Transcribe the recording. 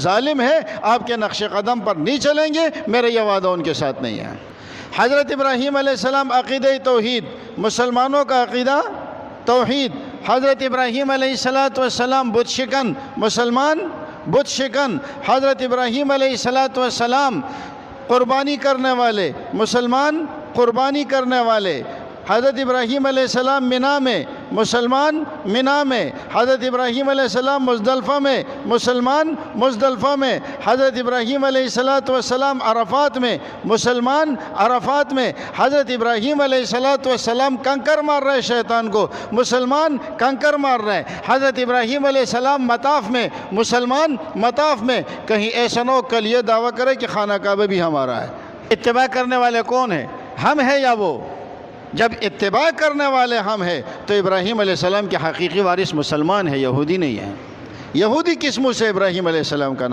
ظالم ہے، آپ کے نقش قدم پر نہیں چلیں گے، میرا یہ وعدہ ان کے ساتھ نہیں ہے۔ حضرت ابراہیم علیہ السلام عقیدہ توحید، مسلمانوں کا عقیدہ توحید۔ حضرت ابراہیم علیہ السلام بت شکن، مسلمان بت شکن۔ حضرت ابراہیم علیہ السلام قربانی کرنے والے، مسلمان قربانی کرنے والے۔ حضرت ابراہیم علیہ السلام منا میں، مسلمان منا میں۔ حضرت ابراہیم علیہ السلام مزدلفہ میں، مسلمان مزدلفہ میں۔ حضرت ابراہیم علیہ السلام عرفات میں، مسلمان عرفات میں۔ حضرت ابراہیم علیہ السلام کنکر مار رہے شیطان کو، مسلمان کنکر مار رہے۔ حضرت ابراہیم علیہ السلام مطاف میں، مسلمان مطاف میں۔ کہیں ایسا نہ ہو کل یہ دعویٰ کرے کہ خانہ کعبہ بھی ہمارا ہے۔ اتباع کرنے والے کون ہیں؟ ہم ہیں یا وہ؟ جب اتباع کرنے والے ہم ہیں تو ابراہیم علیہ السلام کے حقیقی وارث مسلمان ہے، یہودی نہیں ہے۔ یہودی کس منہ سے ابراہیم علیہ السلام کا